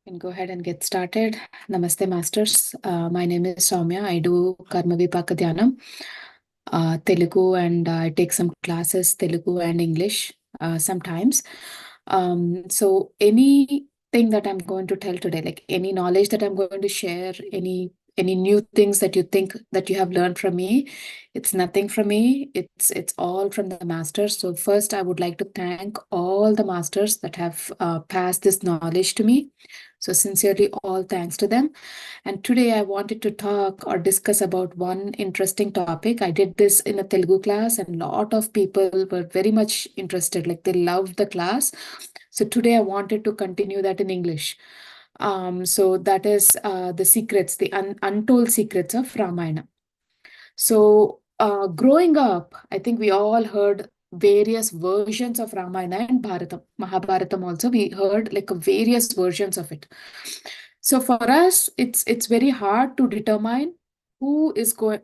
Can go ahead and get started. Namaste, Masters. My name is Sowmya. I do Karma Vipaka Dhyanam, Telugu, and I take some classes, Telugu and English sometimes. So anything that I'm going to tell today, like any knowledge that I'm going to share, any new things that you think that you have learned from me, it's nothing from me. It's all from the masters. So first, I would like to thank all the masters that have passed this knowledge to me. So sincerely, all thanks to them. And today I wanted to talk or discuss about one interesting topic. I did this in a Telugu class, and a lot of people were very much interested. Like they loved the class. So today I wanted to continue that in English. So that is the secrets, the untold secrets of Ramayana. So, growing up, I think we all heard various versions of Ramayana and Bharatam. Mahabharatam also, we heard like various versions of it. So for us, it's very hard to determine who is going,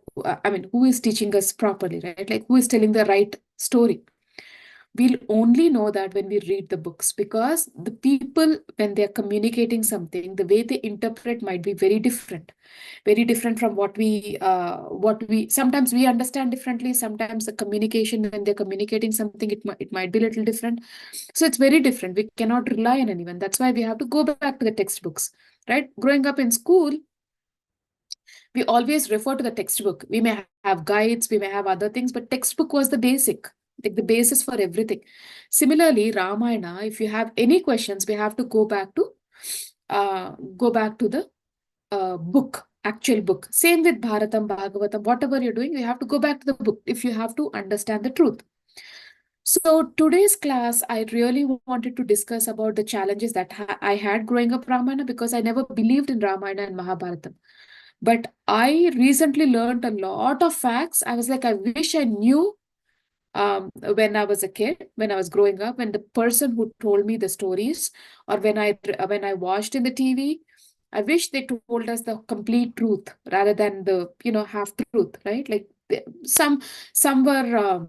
who is teaching us properly, right? Like who is telling the right story. We'll only know that when we read the books, because the people, when they're communicating something, the way they interpret might be very different from what we sometimes we understand differently. Sometimes the communication, when they're communicating something, it might be a little different. So it's very different. We cannot rely on anyone. That's why we have to go back to the textbooks, right? Growing up in school, we always refer to the textbook. We may have guides, we may have other things, but textbook was the basic, like the basis for everything. Similarly, Ramayana, if you have any questions, we have to go back to the book, actual book. Same with Bharatam, Bhagavatam, whatever you're doing, you have to go back to the book if you have to understand the truth. So today's class, I really wanted to discuss about the challenges that I had growing up Ramayana, because I never believed in Ramayana and Mahabharata. But I recently learned a lot of facts. I was like, I wish I knew when I was a kid, when I was growing up, when the person who told me the stories, or when I watched in the TV, I wish they told us the complete truth rather than the half truth, right? Like some were.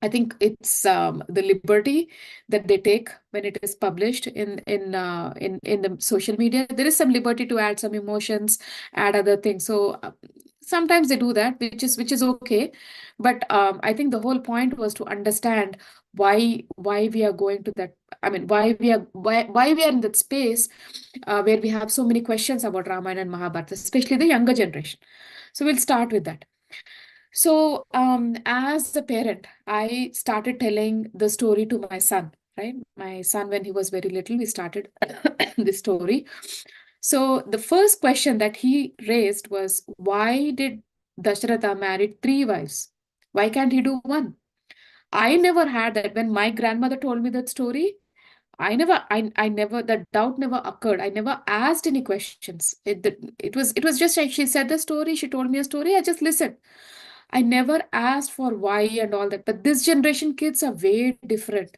I think it's the liberty that they take when it is published in the social media. There is some liberty to add some emotions, add other things. So sometimes they do that, which is okay. But I think the whole point was to understand why we are going to that. I mean, why we are in that space where we have so many questions about Ramayana and Mahabharata, especially the younger generation. So we'll start with that. So, as a parent, I started telling the story to my son, right? My son, when he was very little, we started this story. So, the first question that he raised was, why did Dasharatha marry three wives? Why can't he do one? I never had that. When my grandmother told me that story, I never, that doubt never occurred. I never asked any questions. It was just like she said the story, she told me a story, I just listened. I never asked for why and all that. But this generation kids are way different.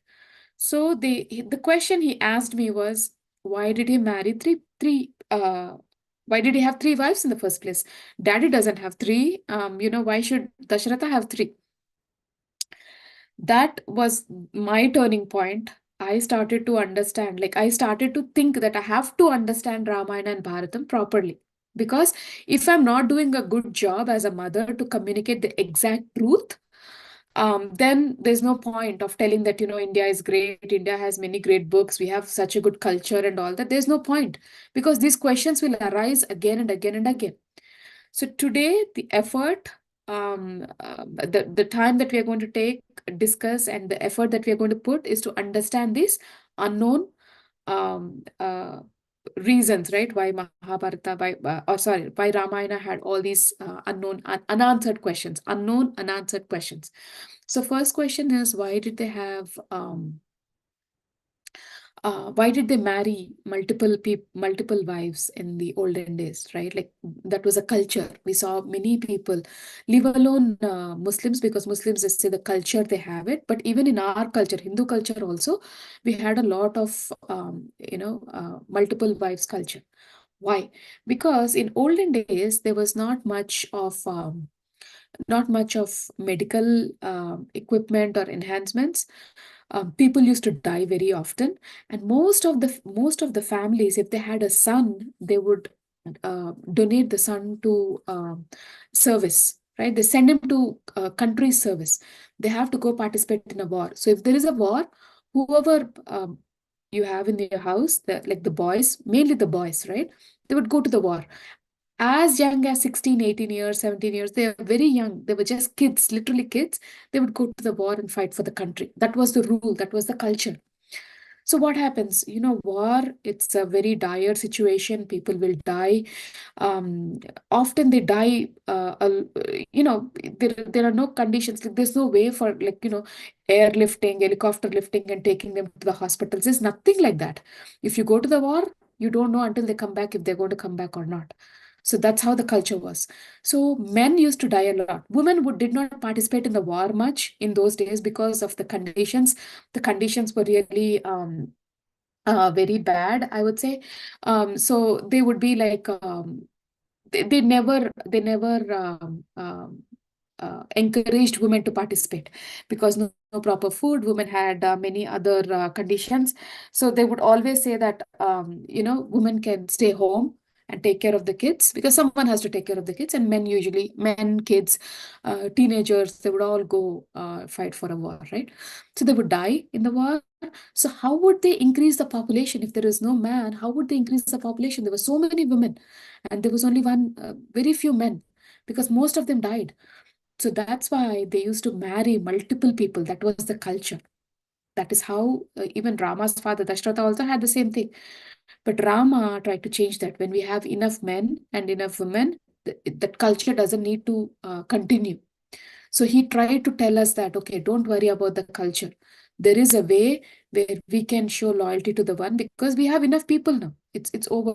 So the question he asked me was, why did he marry why did he have three wives in the first place? Daddy doesn't have three. Why should Dasharatha have three? That was my turning point. I started to understand, like I started to think that I have to understand Ramayana and Bharatam properly. Because if I'm not doing a good job as a mother to communicate the exact truth, then there's no point of telling that, India is great, India has many great books, we have such a good culture and all that. There's no point, because these questions will arise again and again and again. So today, the effort, the time that we are going to take, discuss, and the effort that we are going to put is to understand these unknown um, uh, reasons, right? Why Mahabharata, why Ramayana had all these unanswered questions, unknown unanswered questions. So first question is, why did they marry multiple wives in the olden days, right? Like that was a culture. We saw many people, leave alone Muslims, because Muslims, they say the culture they have it. But even in our culture, Hindu culture also, we had a lot of multiple wives culture. Why? Because in olden days there was not much of not much of medical equipment or enhancements. People used to die very often, and most of the families, if they had a son, they would donate the son to service. Right? They send him to country service. They have to go participate in a war. So if there is a war, whoever you have in your house, like the boys, mainly the boys, right? They would go to the war as young as 16, 18 years, 17 years. They are very young. They were just kids, literally kids. They would go to the war and fight for the country. That was the rule, that was the culture. So what happens? War, it's a very dire situation. People will die. Um, Often they die, there are no conditions. Like, there's no way for, airlifting, helicopter lifting and taking them to the hospitals. There's nothing like that. If you go to the war, you don't know until they come back if they're going to come back or not. So that's how the culture was. So men used to die a lot. Women did not participate in the war much in those days because of the conditions. The conditions were really very bad, I would say. So they would be like, they never encouraged women to participate because no proper food. Women had many other conditions. So they would always say that, women can stay home and take care of the kids, because someone has to take care of the kids, and men, kids, teenagers, they would all go fight for a war, right? So they would die in the war. So how would they increase the population if there is no man? How would they increase the population? There were so many women, and there was only very few men, because most of them died. So that's why they used to marry multiple people. That was the culture. That is how even Rama's father Dasharatha also had the same thing. But Rama tried to change that. When we have enough men and enough women, that culture doesn't need to continue. So he tried to tell us that, okay, don't worry about the culture. There is a way where we can show loyalty to the one, because we have enough people now. It's over.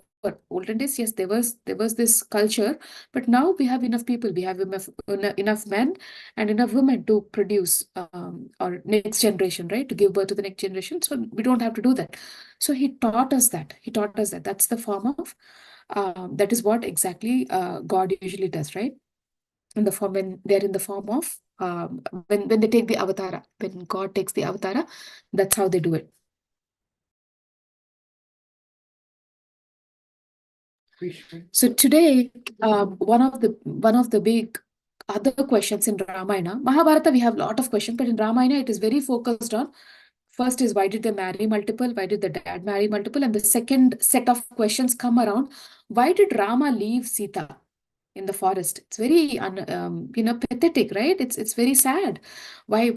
Olden days, yes, there was this culture, but now we have enough people. We have enough men and enough women to produce our next generation, right? To give birth to the next generation. So we don't have to do that. So he taught us that. He taught us that. That's the form of that is what exactly God usually does, right? In the form, when they're in the form of when they take the avatara, when God takes the avatara, that's how they do it. So today, one of the big other questions in Ramayana, Mahabharata, we have a lot of questions, but in Ramayana, it is very focused on, first is, why did they marry multiple? Why did the dad marry multiple? And the second set of questions come around, why did Rama leave Sita in the forest? It's very pathetic, right? It's very sad. Why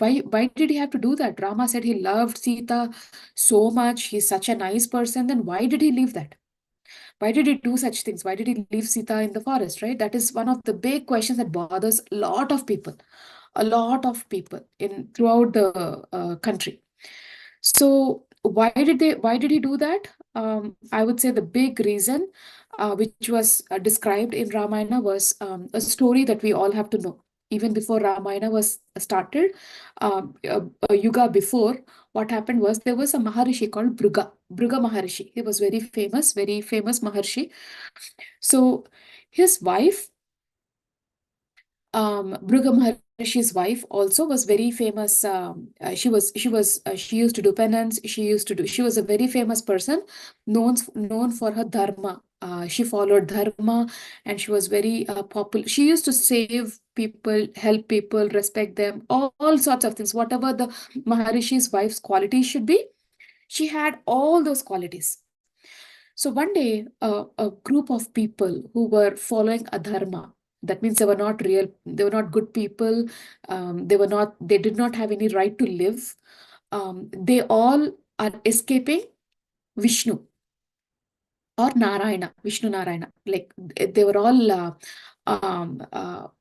did he have to do that? Rama said he loved Sita so much. He's such a nice person. Then why did he leave that? Why did he do such things? Why did he leave Sita in the forest, right? That is one of the big questions that bothers a lot of people in throughout the country. So why did he do that? I would say the big reason, which was described in Ramayana, was a story that we all have to know. Even before Ramayana was started, a yuga before, what happened was, there was a Maharishi called Bhriga Maharishi. He was very famous Maharshi. So his wife, Bhriga Maharishi's wife, also was very famous. She used to do penance. She was a very famous person, known for her dharma. She followed dharma, and she was very popular. She used to save people, help people, respect them, all sorts of things. Whatever the Maharishi's wife's qualities should be, she had all those qualities. So one day, a group of people who were following adharma, that means they were not good people, they did not have any right to live. They all are escaping Vishnu or Narayana, Vishnu Narayana. Like, they were all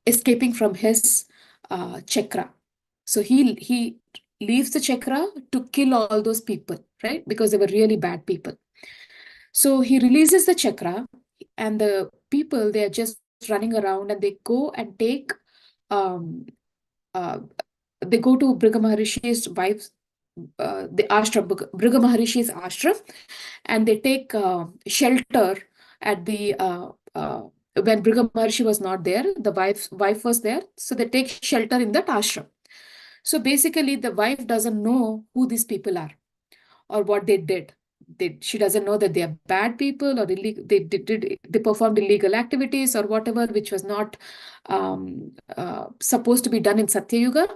escaping from his chakra. So he leaves the chakra to kill all those people, right? Because they were really bad people. So he releases the chakra, and the people, they are just running around, and they go and take, um, uh, they go to Bhriga Maharishi's wife's, the ashram, Bhriga Maharishi's ashram, and they take shelter at the when Bhrigu Maharshi was not there, the wife was there, so they take shelter in that ashram. So basically, the wife doesn't know who these people are or what they did. She doesn't know that they are bad people or they performed illegal activities or whatever, which was not supposed to be done in Satya Yuga.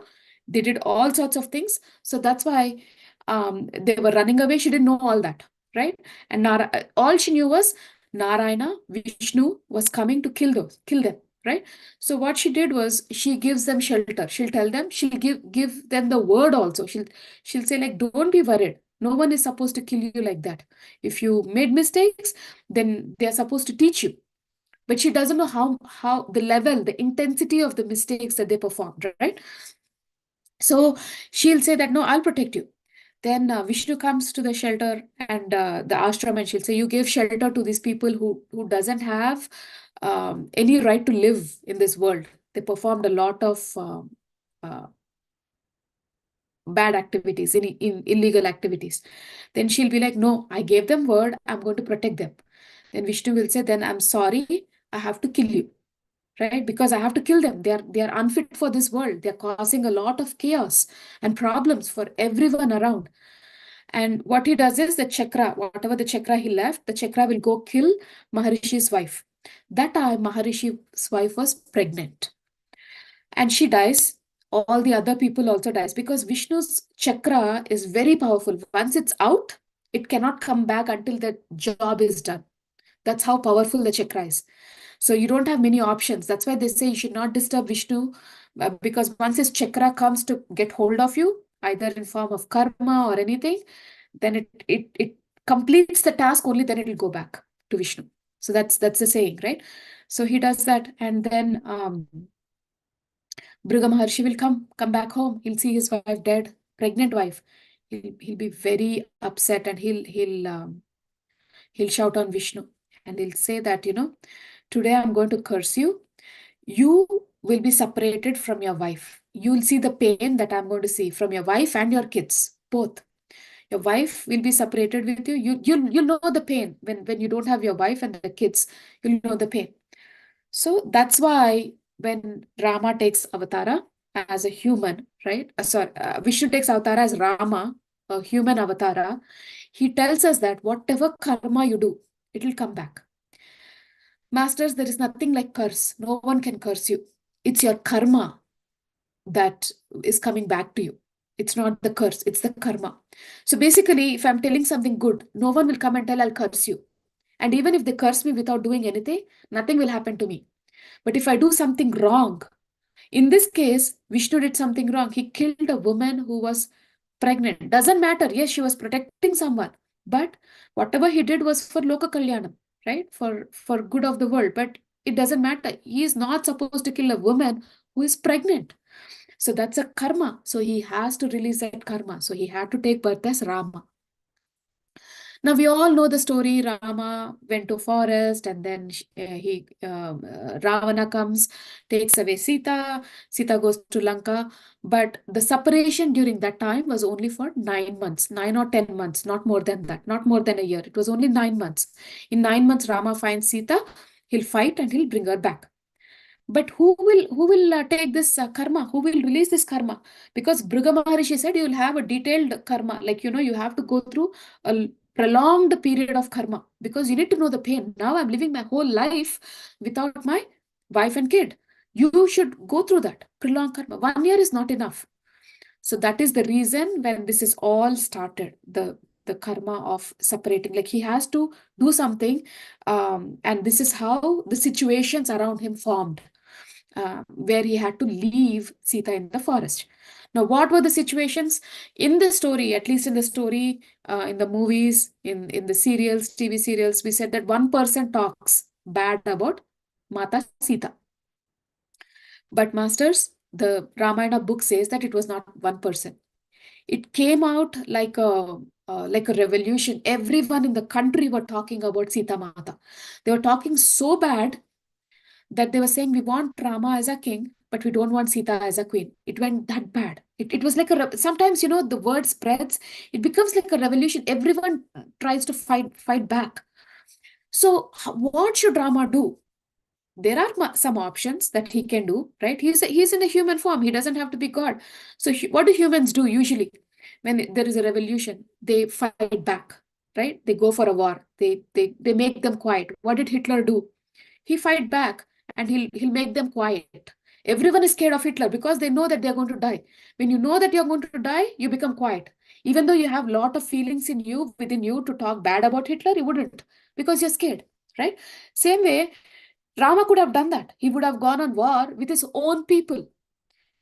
They did all sorts of things. So that's why they were running away. She didn't know all that, right? And all she knew was Narayana, Vishnu was coming to kill them, right? So what she did was she gives them shelter. She'll tell them, she'll give them the word also. She'll say, like, don't be worried. No one is supposed to kill you like that. If you made mistakes, then they are supposed to teach you. But she doesn't know how the level, the intensity of the mistakes that they performed, right? So she'll say that, no, I'll protect you. Then Vishnu comes to the shelter and the ashram, and she'll say, you gave shelter to these people who doesn't have any right to live in this world. They performed a lot of uh, bad activities, in illegal activities. Then she'll be like, no, I gave them word, I'm going to protect them. Then Vishnu will say, then I'm sorry, I have to kill you, right? Because I have to kill them. They are unfit for this world. They're causing a lot of chaos and problems for everyone around. And what he does is the chakra, whatever the chakra he left, the chakra will go kill Maharishi's wife. That time, Maharishi's wife was pregnant. And she dies. All the other people also dies because Vishnu's chakra is very powerful. Once it's out, it cannot come back until the job is done. That's how powerful the chakra is. So you don't have many options. That's why they say you should not disturb Vishnu because once his chakra comes to get hold of you, either in form of karma or anything, then it completes the task, only then it will go back to Vishnu. So that's the saying, right? So he does that, and then Bhrigu Maharshi will come back home. He'll see his wife dead, pregnant wife. He'll be very upset, and he'll shout on Vishnu, and he'll say that, today I'm going to curse you. You will be separated from your wife. You'll see the pain that I'm going to see from your wife and your kids, both. Your wife will be separated with you. You'll know the pain when you don't have your wife and the kids. You'll know the pain. So that's why when Rama takes avatara as a human, right? Vishnu takes avatara as Rama, a human avatara. He tells us that whatever karma you do, it will come back. Masters, there is nothing like curse. No one can curse you. It's your karma that is coming back to you. It's not the curse, it's the karma. So basically, if I'm telling something good, no one will come and tell I'll curse you. And even if they curse me without doing anything, nothing will happen to me. But if I do something wrong, in this case, Vishnu did something wrong. He killed a woman who was pregnant. Doesn't matter. Yes, she was protecting someone. But whatever he did was for Loka Kalyanam, right? For good of the world. But it doesn't matter. He is not supposed to kill a woman who is pregnant. So that's a karma. So he has to release that karma. So he had to take birth as Rama. Now we all know the story. Rama went to forest, and then Ravana comes, takes away Sita. Sita goes to Lanka. But the separation during that time was only for 9 months, 9 or 10 months, not more than that, not more than a year. It was only 9 months. In 9 months, Rama finds Sita. He'll fight and he'll bring her back. But who will take this karma? Who will release this karma? Because Bhrigu Maharishi said you will have a detailed karma. Like, you have to go through a prolonged period of karma because you need to know the pain. Now I'm living my whole life without my wife and kid. You should go through that prolonged karma. 1 year is not enough. So that is the reason when this is all started, the karma of separating. Like he has to do something, and this is how the situations around him formed. Where he had to leave Sita in the forest. Now, what were the situations in the story? At least in the story, in the movies, in the serials, TV serials, we said that one person talks bad about Mata Sita. But masters, the Ramayana book says that it was not one person. It came out like a revolution. Everyone in the country were talking about Sita Mata. They were talking so bad that they were saying we want Rama as a king, but we don't want Sita as a queen. It went that bad. It was like sometimes, the word spreads, it becomes like a revolution. Everyone tries to fight back. So what should Rama do? there are some options that he can do, right? He's in a human form. He doesn't have to be God. So what do humans do usually when there is a revolution? They fight back, right? They go for a war. They make them quiet. What did Hitler do? He fight back and he'll make them quiet. Everyone is scared of Hitler because they know that they're going to die. When you know that you're going to die, you become quiet. Even though you have a lot of feelings in you, within you, to talk bad about Hitler, you wouldn't, because you're scared, right? Same way, Rama could have done that. He would have gone on war with his own people.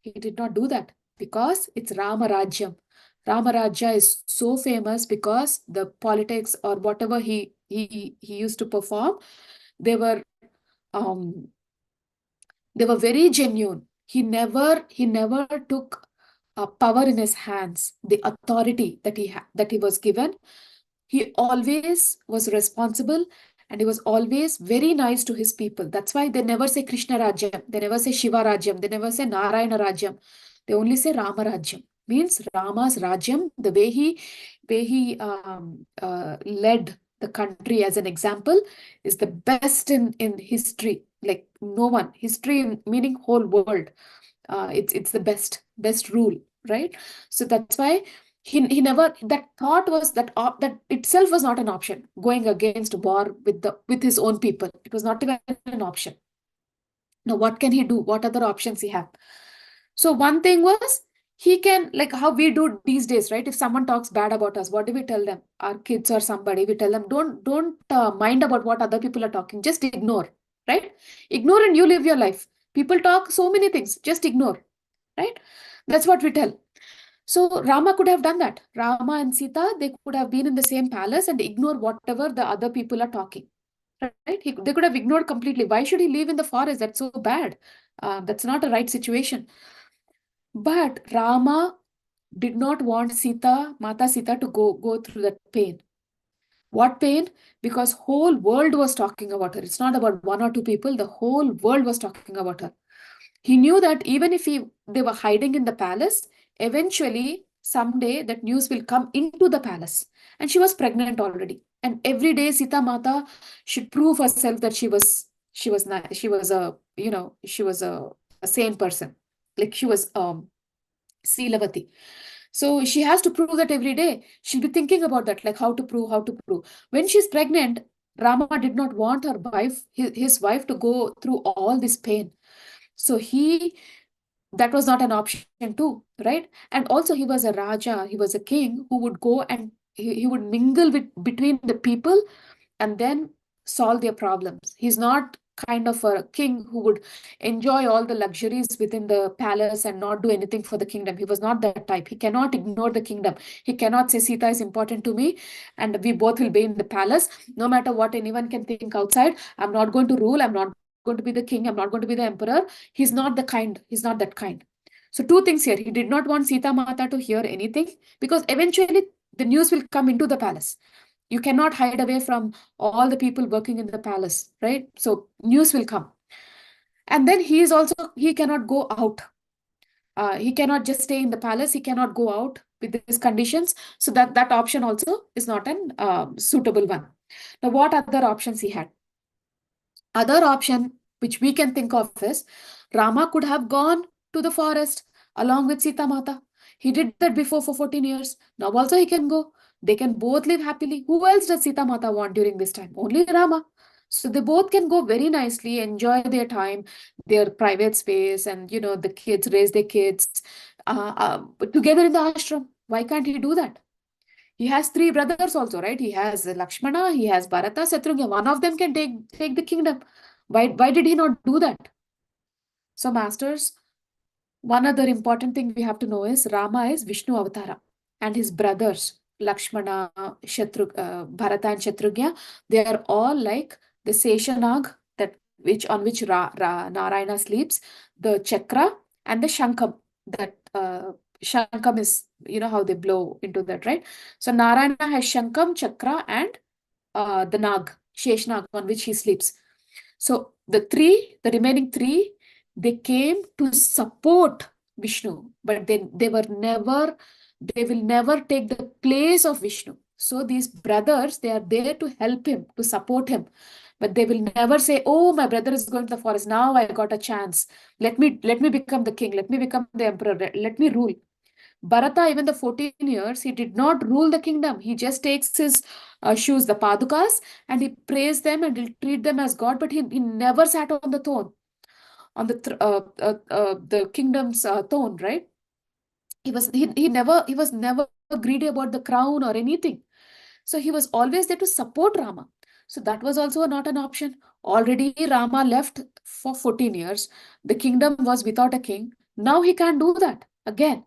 He did not do that because it's Rama Rajyam. Rama Rajya is so famous because the politics or whatever he used to perform, they were um they were very genuine. He never took power in his hands, the authority that he was given. He always was responsible, and he was always very nice to his people. That's why they never say Krishna Rajyam, they never say Shiva Rajyam, they never say Narayana Rajyam. They only say Rama Rajyam. Means Rama's Rajyam, the way he led the country as an example, is the best in history. Like no one, history meaning whole world. It's the best rule, right? So that's why he never, that thought was that itself was not an option, going against war with his own people. It was not even an option. Now what can he do? What other options he have? So one thing was, he can, like how we do these days, right? If someone talks bad about us, what do we tell them? Our kids or somebody, we tell them, don't mind about what other people are talking, just ignore, right? Ignore and you live your life. People talk so many things, just ignore, right? That's what we tell. So Rama could have done that. Rama and Sita, they could have been in the same palace and ignore whatever the other people are talking. Right? They could have ignored completely. Why should he live in the forest? That's so bad. That's not a right situation. But Rama did not want Mata Sita, to go through that pain. What pain? Because whole world was talking about her. It's not about one or two people. The whole world was talking about her. He knew that even if they were hiding in the palace, eventually, someday, that news will come into the palace. And she was pregnant already. And every day, Sita Mata should prove herself that she was a sane person. Like she was Srilavati. So she has to prove that every day. She'll be thinking about that, like how to prove, how to prove. When she's pregnant, Rama did not want her wife, his wife, to go through all this pain. So that was not an option too, right? And also he was a Raja, he was a king who would go and he would mingle between the people and then solve their problems. He's not kind of a king who would enjoy all the luxuries within the palace and not do anything for the kingdom. He was not that type. He cannot ignore the kingdom. He cannot say Sita is important to me and we both will be in the palace. No matter what anyone can think outside, I'm not going to rule. I'm not going to be the king. I'm not going to be the emperor. He's not that kind. So two things here. He did not want Sita Mata to hear anything because eventually the news will come into the palace. You cannot hide away from all the people working in the palace, right? So news will come. And then he cannot go out. He cannot just stay in the palace. He cannot go out with these conditions. So that option also is not an suitable one. Now, what other options he had? Other option which we can think of is, Rama could have gone to the forest along with Sita Mata. He did that before for 14 years. Now also he can go. They can both live happily. Who else does Sita Mata want during this time? Only Rama. So they both can go very nicely, enjoy their time, their private space, and the kids raise their kids together in the ashram. Why can't he do that? He has three brothers also, right? He has Lakshmana, he has Bharata, Shatrugna. One of them can take the kingdom. Why did he not do that? So, masters, one other important thing we have to know is Rama is Vishnu Avatara, and his brothers Lakshmana, Bharata, and Shatrugna, they are all like the Seshanag, that which Narayana sleeps, the chakra, and the Shankam. That Shankam is, how they blow into that, right? So Narayana has Shankam, chakra, and the Nag, Sheshnag, on which he sleeps. So the remaining three, they came to support Vishnu, but they will never take the place of Vishnu. So these brothers, they are there to help him, to support him. But they will never say, oh, my brother is going to the forest. Now I got a chance. Let me become the king. Let me become the emperor. Let me rule. Bharata, even the 14 years, he did not rule the kingdom. He just takes his shoes, the padukas, and he prays them and he'll treat them as God, but he never sat on the throne, on the kingdom's throne, right? He was never greedy about the crown or anything. So he was always there to support Rama. So that was also not an option. Already Rama left for 14 years. The kingdom was without a king. Now he can't do that again.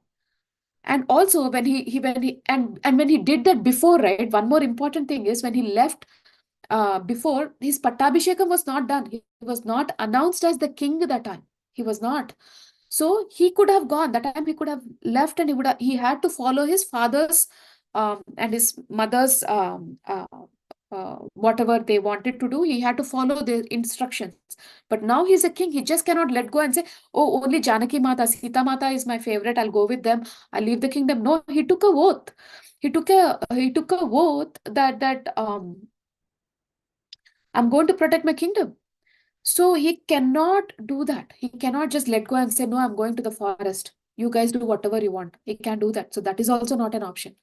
And also when he did that before, right? One more important thing is when he left before, his Pattabhishekam was not done. He was not announced as the king that time. He was not. So he could have gone. That time he could have left and he had to follow his father's and his mother's whatever they wanted to do. He had to follow their instructions. But now he's a king. He just cannot let go and say, oh, only Janaki Mata, Sita Mata is my favorite. I'll go with them. I'll leave the kingdom. No, he took a oath. He took a oath that I'm going to protect my kingdom. So he cannot do that. He cannot just let go and say, no, I'm going to the forest. You guys do whatever you want. He can't do that. So that is also not an option.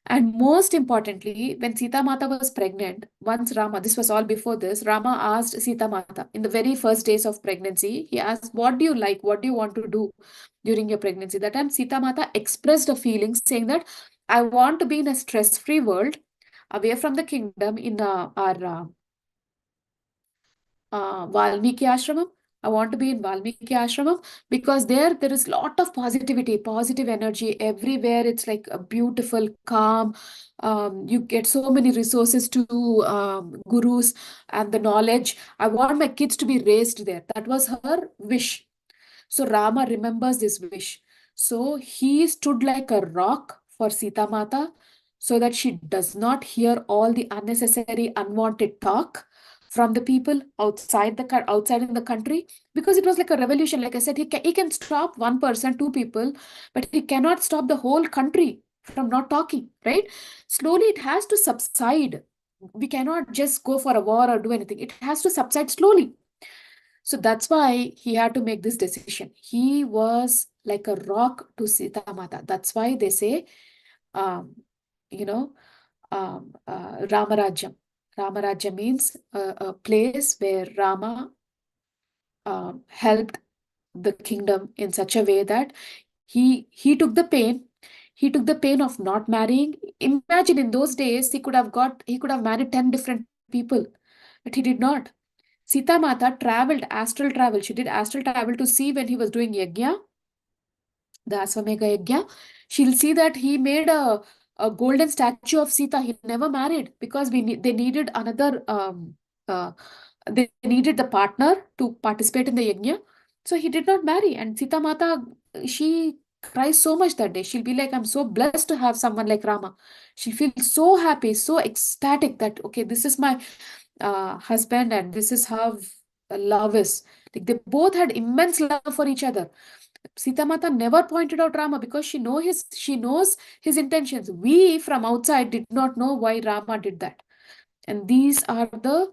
And most importantly, when Sita Mata was pregnant, once Rama, this was all before this, Rama asked Sita Mata in the very first days of pregnancy, he asked, what do you like? What do you want to do during your pregnancy? That time Sita Mata expressed a feeling saying that I want to be in a stress-free world away from the kingdom in our Valmiki Ashramam. I want to be in Valmiki Ashramam because there is lot of positivity, positive energy everywhere. It's like a beautiful, calm. You get so many resources to gurus and the knowledge. I want my kids to be raised there. That was her wish. So Rama remembers this wish. So he stood like a rock for Sita Mata so that she does not hear all the unnecessary, unwanted talk from the people outside in the country, because it was like a revolution. Like I said, he can stop one person, two people, but he cannot stop the whole country from not talking, right? Slowly it has to subside. We cannot just go for a war or do anything. It has to subside slowly. So that's why he had to make this decision. He was like a rock to Sita Mata. That's why they say, um, you know, Ramarajam. Ramarajya means a place where Rama helped the kingdom in such a way that he took the pain. He took the pain of not marrying. Imagine in those days he could have married 10 different people, but he did not. Sita Mata traveled, astral travel. She did astral travel to see when he was doing yajna, the Aswamedha yajna. She'll see that he made a golden statue of Sita. He never married because they needed another, they needed the partner to participate in the yajna. So he did not marry. And Sita Mata, she cries so much that day. She'll be like, I'm so blessed to have someone like Rama. She'll feel so happy, so ecstatic that, okay, this is my husband and this is how love is. Like they both had immense love for each other. Sita Mata never pointed out Rama because she knows his intentions. We from outside did not know why Rama did that. And these are the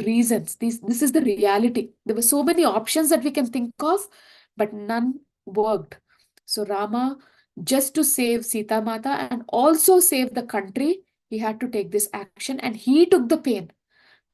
reasons. This is the reality. There were so many options that we can think of, but none worked. So Rama, just to save Sita Mata and also save the country, he had to take this action and he took the pain.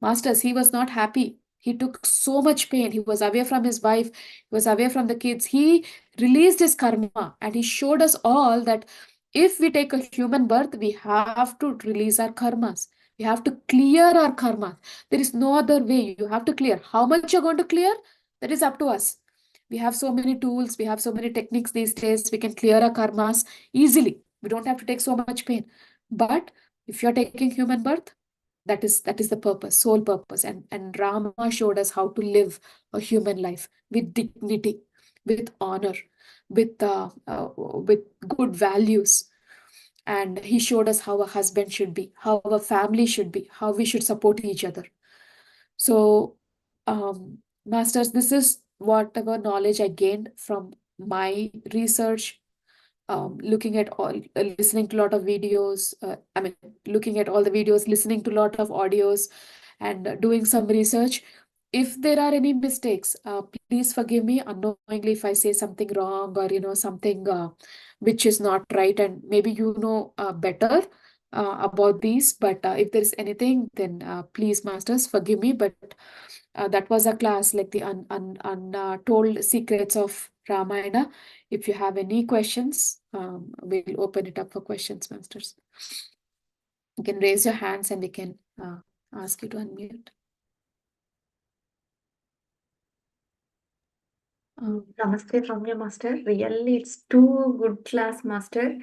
Masters, he was not happy. He took so much pain. He was away from his wife. He was away from the kids. He released his karma and he showed us all that if we take a human birth, we have to release our karmas. We have to clear our karma. There is no other way. You have to clear. How much you're going to clear? That is up to us. We have so many tools. We have so many techniques these days. We can clear our karmas easily. We don't have to take so much pain. But if you're taking human birth, that is the purpose, sole purpose. And Rama showed us how to live a human life with dignity, with honor, with good values. And he showed us how a husband should be, how a family should be, how we should support each other. So, masters, this is whatever knowledge I gained from my research, looking at all, listening to a lot of videos. I mean, looking at all the videos, listening to a lot of audios, and doing some research. If there are any mistakes, please forgive me unknowingly if I say something wrong or something which is not right, and maybe better about these. But if there is anything, then please, masters, forgive me. But that was a class like the untold secrets of Ramayana. If you have any questions, we'll open it up for questions, masters. You can raise your hands and we can ask you to unmute. Namaste, Sowmya Master. Really, it's too good class, Master.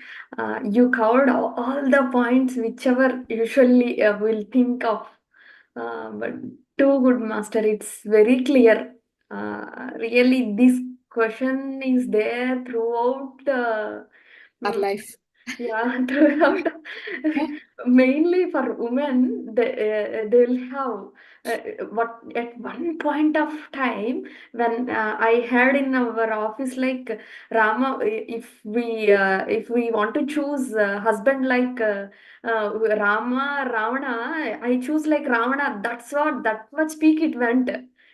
You covered all the points whichever usually we'll think of. But too good, Master. It's very clear. Really, this question is there throughout the Our mm, life. yeah, throughout. Mainly for women, they'll have what at one point of time when I heard in our office like Rama, if we want to choose husband like Rama, Ravana, I choose like Ravana. That's what that much peak it went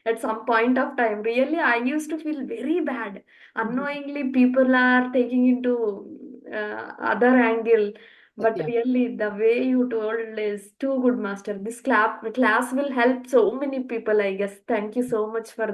at some point of time. Really, I used to feel very bad. Unknowingly, people are taking into other angle. But Yeah. really, the way you told is too good, Master. This class will help so many people, I guess. Thank you so much for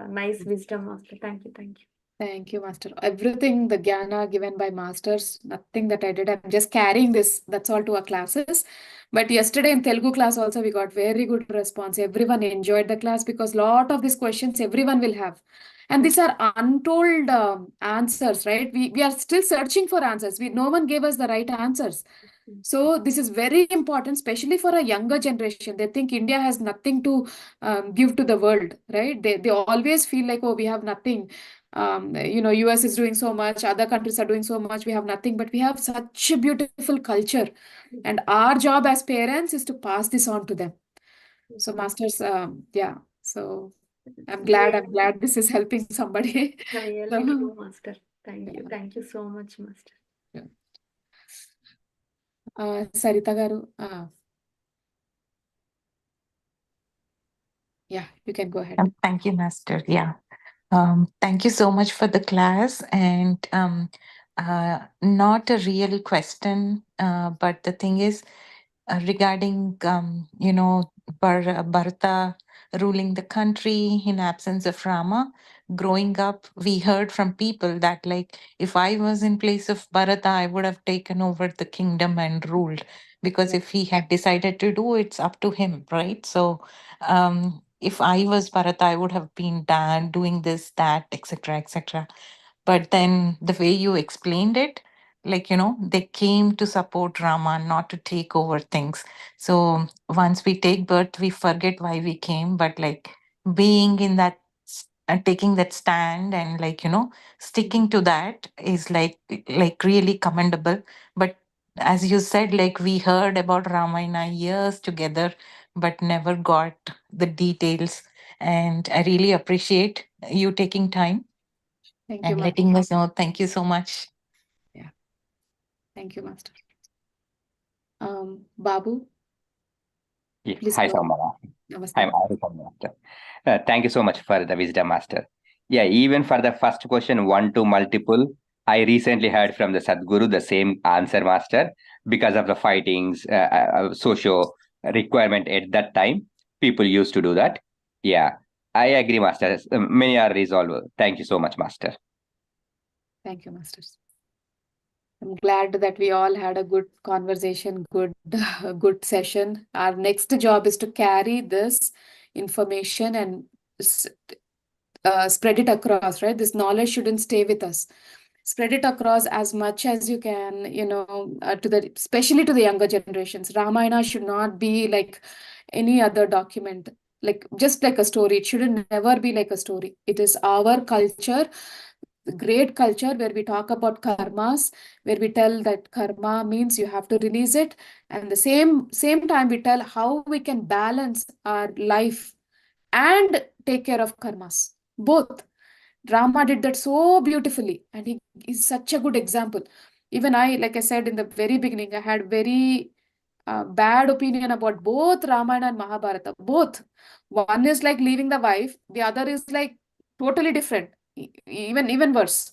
nice wisdom, Master. Thank you, thank you. Thank you, Master. Everything the Jnana given by masters, nothing that I did. I'm just carrying this, that's all, to our classes. But yesterday in Telugu class also, we got very good response. Everyone enjoyed the class because lot of these questions everyone will have. And these are untold answers, right? We are still searching for answers. No one gave us the right answers. So this is very important, especially for a younger generation. They think India has nothing to give to the world, right? They always feel like, oh, we have nothing. US is doing so much, other countries are doing so much, we have nothing, but we have such a beautiful culture. And our job as parents is to pass this on to them. So masters, yeah. So I'm glad this is helping somebody. Really So, true, Master. Thank you. yeah. Thank you so much, Master. Yeah. Sarita garu, yeah, you can go ahead. Thank you, Master. Yeah. Thank you so much for the class. And not a real question, but the thing is, regarding, Bharata ruling the country in absence of Rama. Growing up, we heard from people that, like, if I was in place of Bharata, I would have taken over the kingdom and ruled. Because Yeah. if he had decided to do, it's up to him, right? So, if I was Bharata, I would have been done doing this, that, etc., etc. But then the way you explained it, like, they came to support Rama, not to take over things. So once we take birth, we forget why we came, but like being in that and taking that stand and, like, sticking to that is like really commendable. But as you said, like, we heard about Ramayana years together, but never got the details. And I really appreciate you taking time Thank you, and Master. letting us know. Thank you so much. Yeah. Thank you, Master. Babu, Yeah. please Hi, go ahead. Saumya. I'm Namaste. Ravindra Master. Thank you so much for the wisdom, Master. Yeah, even for the first question, one to multiple, I recently heard from the Sadguru the same answer, Master, because of the fightings, socio requirement at that time. People used to do that. Yeah, I agree, Master. Many are resolved. Thank you so much, Master. Thank you, Masters. I'm glad that we all had a good conversation, good, good session. Our next job is to carry this information and s- spread it across, right? This knowledge shouldn't stay with us. Spread it across as much as you can, especially to the younger generations. Ramayana should not be like any other document, like just like a story. It shouldn't never be like a story. It is our culture, great culture, where we talk about karmas, where we tell that karma means you have to release it, and the same time we tell how we can balance our life and take care of karmas both. Rama did that so beautifully, and he is such a good example. Even I, like I said in the very beginning, I had very bad opinion about both Ramayana and Mahabharata. Both. One is like leaving the wife, the other is like totally different, even worse.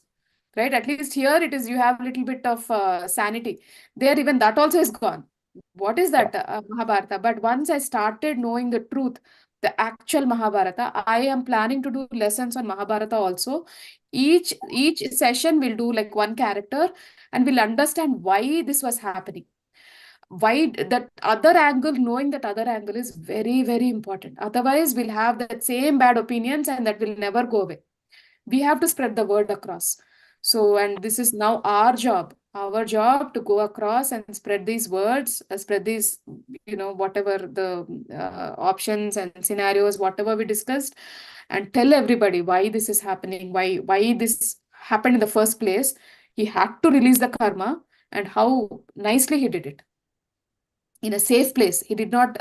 Right? At least here it is, you have a little bit of sanity. There, even that also is gone. What is that Mahabharata? But once I started knowing the truth, the actual Mahabharata, I am planning to do lessons on Mahabharata also. Each session will do like one character, and we'll understand why this was happening. Why that other angle, knowing that other angle is very, very important. Otherwise, we'll have that same bad opinions and that will never go away. We have to spread the word across. So, and this is now our job to go across and spread these words, spread these, whatever the options and scenarios, whatever we discussed, and tell everybody why this is happening, why this happened in the first place. He had to release the karma, and how nicely he did it in a safe place. He did not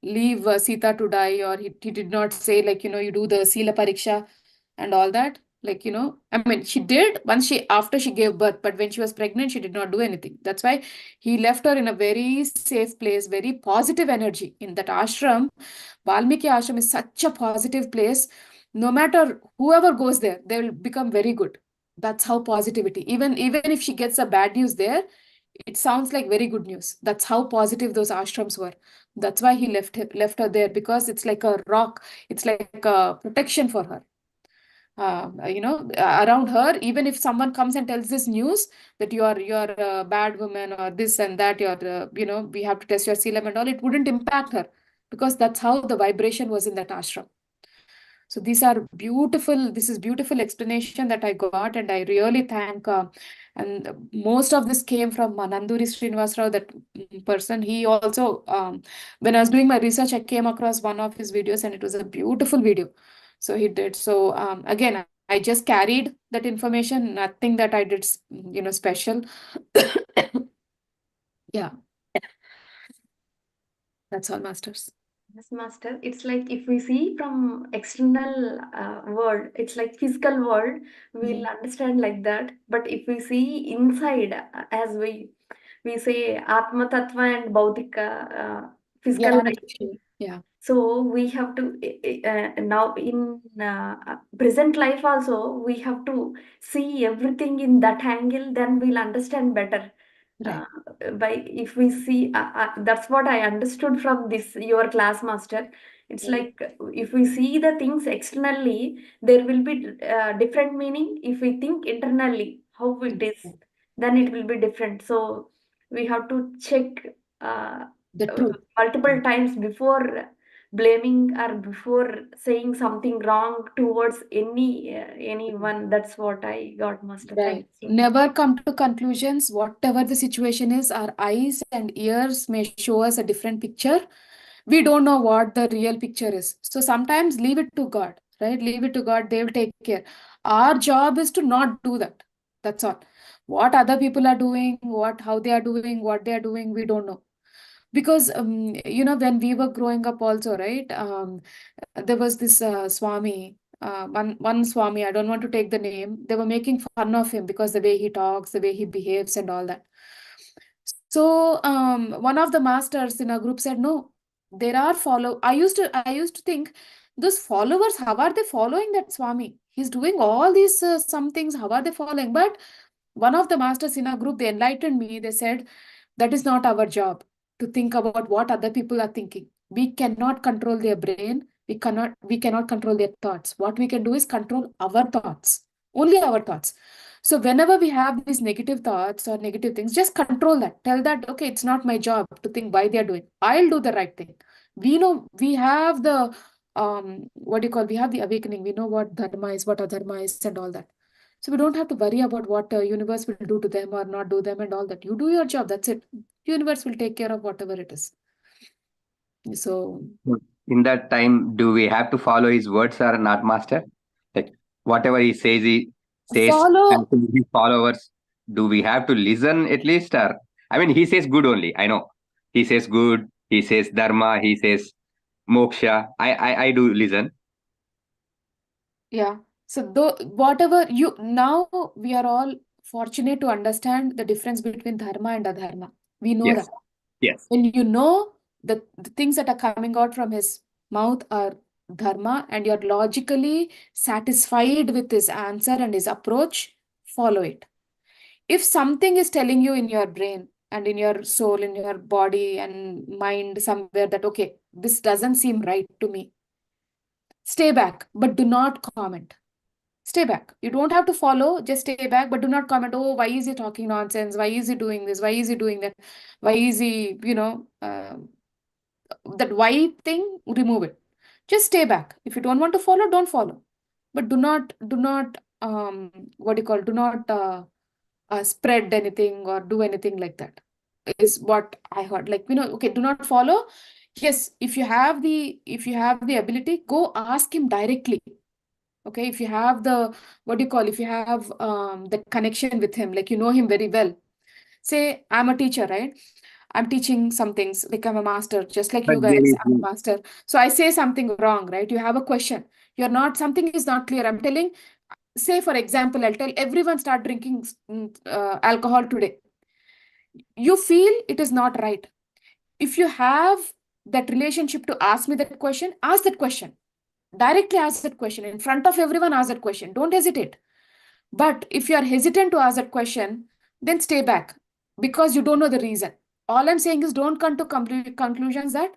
leave Sita to die, or he did not say, like, you do the Sila Pariksha and all that. Like, I mean, she did once after she gave birth, but when she was pregnant, she did not do anything. That's why he left her in a very safe place, very positive energy. In that ashram, Valmiki ashram is such a positive place. No matter whoever goes there, they will become very good. That's how positivity. Even if she gets a bad news there, it sounds like very good news. That's how positive those ashrams were. That's why he left her there, because it's like a rock. It's like a protection for her. Around her, even if someone comes and tells this news that you're a bad woman or this and that, we have to test your selam and all, it wouldn't impact her, because that's how the vibration was in that ashram. So this is beautiful explanation that I got, and I really thank, and most of this came from Nanduri Srinivasrao, that person. He also, when I was doing my research, I came across one of his videos, and it was a beautiful video. So he did. So again, I just carried that information, nothing that I did, special. Yeah, that's all, masters. Yes, Master. It's like if we see from external world, it's like physical world, we'll understand like that. But if we see inside, as we say Atma Tattva and Bautika, physical Yeah, life. yeah. So we have to now in present life also, we have to see everything in that angle. Then we'll understand better. Right. By if we see, that's what I understood from this your class, Master. It's like if we see the things externally, there will be different meaning. If we think internally how it is, then it will be different. So we have to check The truth. multiple times before blaming or before saying something wrong towards anyone. That's what I got, Master. Thank Right. you so much. Never come to conclusions. Whatever the situation is, our eyes and ears may show us a different picture. We don't know what the real picture is. So sometimes leave it to God, right? Leave it to God. They will take care. Our job is to not do that. That's all. What other people are doing, how they are doing, what they are doing, we don't know. Because when we were growing up also, right, there was this Swami, one Swami, I don't want to take the name. They were making fun of him because the way he talks, the way he behaves and all that. So one of the masters in our group said, no, there are I used to think, those followers, how are they following that Swami? He's doing all these some things, how are they following? But one of the masters in our group, they enlightened me. They said, that is not our job to think about what other people are thinking. We cannot control their brain. We cannot control their thoughts. What we can do is control our thoughts, only our thoughts. So whenever we have these negative thoughts or negative things, just control that. Tell that, okay, it's not my job to think why they're doing. I'll do the right thing. We know we have the what do you call? We have the awakening. We know what dharma is, what adharma is, and all that. So we don't have to worry about what universe will do to them or not do them and all that. You do your job. That's it. Universe will take care of whatever it is. So In that time, do we have to follow his words or not, Master? Like whatever he says follow. and to his followers, do we have to listen at least? Or I mean, he says good only. I know he says good. He says dharma. He says moksha. I do listen. Yeah. So though whatever you now, we are all fortunate to understand the difference between dharma and adharma. We know Yes. that. Yes. When you know that the things that are coming out from his mouth are dharma and you're logically satisfied with his answer and his approach, follow it. If something is telling you in your brain and in your soul, in your body and mind somewhere that, okay, this doesn't seem right to me, stay back, but do not comment. Stay back. You don't have to follow, just stay back, but do not comment, oh, why is he talking nonsense? Why is he doing this? Why is he doing that? Why is he, that why thing, remove it. Just stay back. If you don't want to follow, don't follow. But do not, what do you call, do not spread anything or do anything like that, is what I heard. Like, okay, do not follow. Yes, if you have the ability, go ask him directly. Okay, if you have the, what do you call, if you have the connection with him, like you know him very well. Say, I'm a teacher, right? I'm teaching some things, like I'm a master, just like But you there guys, is, I'm a master. So I say something wrong, right? You have a question. You're not, something is not clear. I'm telling, say, for example, I'll tell everyone start drinking alcohol today. You feel it is not right. If you have that relationship to ask me that question, ask that question. Directly ask that question. In front of everyone, ask that question. Don't hesitate. But if you are hesitant to ask that question, then stay back because you don't know the reason. All I'm saying is don't come to conclusions that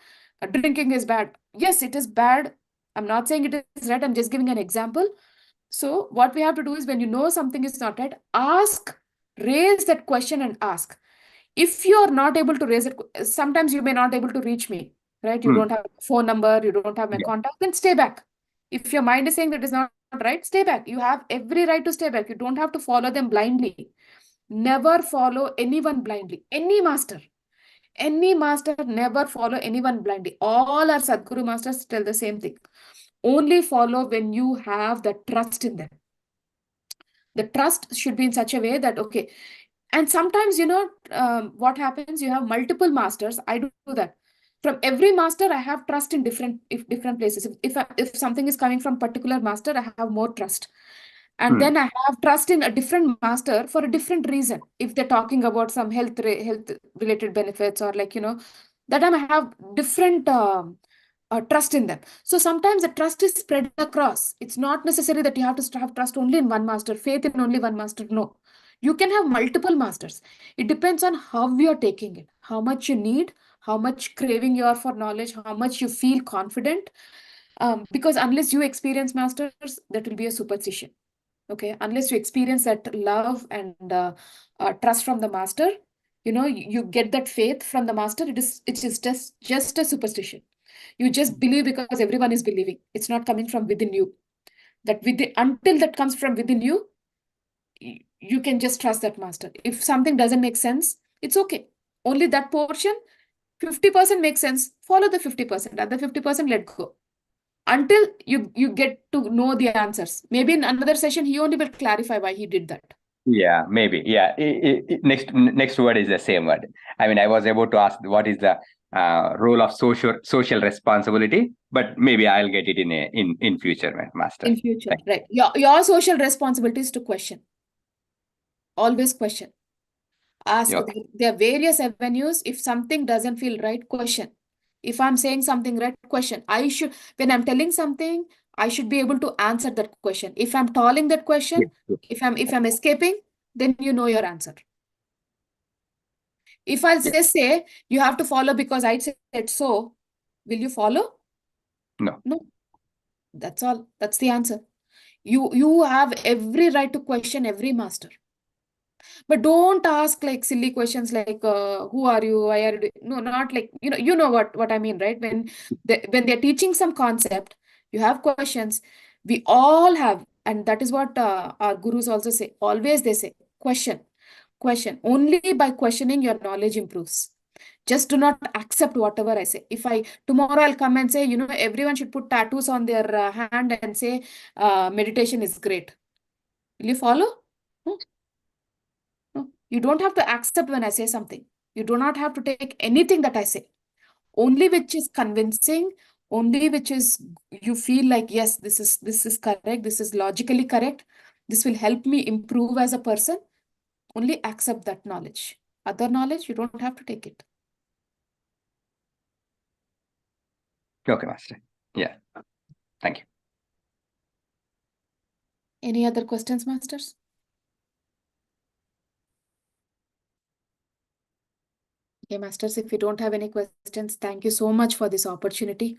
drinking is bad. Yes, it is bad. I'm not saying it is right. I'm just giving an example. So what we have to do is when you know something is not right, ask, raise that question and ask. If you are not able to raise it, sometimes you may not able to reach me, right? You hmm, don't have a phone number, you don't have my yeah, contact, then stay back. If your mind is saying that is not right, stay back. You have every right to stay back. You don't have to follow them blindly. Never follow anyone blindly. Any master, never follow anyone blindly. All our Sadguru masters tell the same thing. Only follow when you have the trust in them. The trust should be in such a way that, okay, and sometimes, what happens, you have multiple masters. I do that. From every master, I have trust in different places. If something is coming from particular master, I have more trust. And hmm, then I have trust in a different master for a different reason. If they're talking about some health related benefits, or like, that time I have different trust in them. So sometimes the trust is spread across. It's not necessary that you have to have trust only in one master, faith in only one master. No, you can have multiple masters. It depends on how you're taking it, how much you need, how much craving you are for knowledge, how much you feel confident. Because unless you experience masters, that will be a superstition. Okay, unless you experience that love and trust from the master, you get that faith from the master. It is just a superstition. You just believe because everyone is believing. It's not coming from within you. Until that comes from within you, you can just trust that master. If something doesn't make sense, it's okay. Only that portion, 50% makes sense. Follow the 50%. Other 50%, let go. Until you get to know the answers. Maybe in another session, he only will clarify why he did that. yeah, maybe. Yeah. Next word is the same word. I mean, I was about to ask what is the role of social responsibility, but maybe I'll get it in future, Master. In future, right? Your social responsibility is to question. Always question. Ask. Yeah. There are various avenues. If something doesn't feel right, question. If I'm saying something right, question. When I'm telling something, I should be able to answer that question. If I'm talling that question, Yes, yes. if I'm escaping, then you know your answer. If I'll Yeah. say, you have to follow because I said so, will you follow? No. No. That's all. That's the answer. You have every right to question every master. But don't ask like silly questions like who are you? Why are you no, not like, you know what I mean, right? When they're teaching some concept, you have questions. We all have, and that is what our gurus also say. Always they say, question. Question. Only by questioning your knowledge improves. Just do not accept whatever I say. If tomorrow I'll come and say, everyone should put tattoos on their hand and say meditation is great. Will you follow? No. No. You don't have to accept when I say something. You do not have to take anything that I say. Only which is convincing, only which is you feel like, yes, this is correct, this is logically correct, this will help me improve as a person. Only accept that knowledge. Other knowledge, you don't have to take it. Okay, Master. Yeah. Thank you. Any other questions, Masters? Okay, Masters, if you don't have any questions, thank you so much for this opportunity.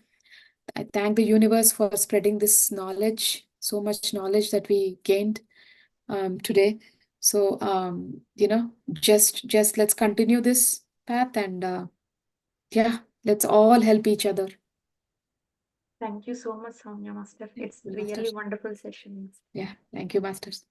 I thank the universe for spreading this knowledge, so much knowledge that we gained today. So, just let's continue this path and yeah, let's all help each other. Thank you so much, Sowmya Master. It's you, really Masters. wonderful session. Yeah, thank you, Masters.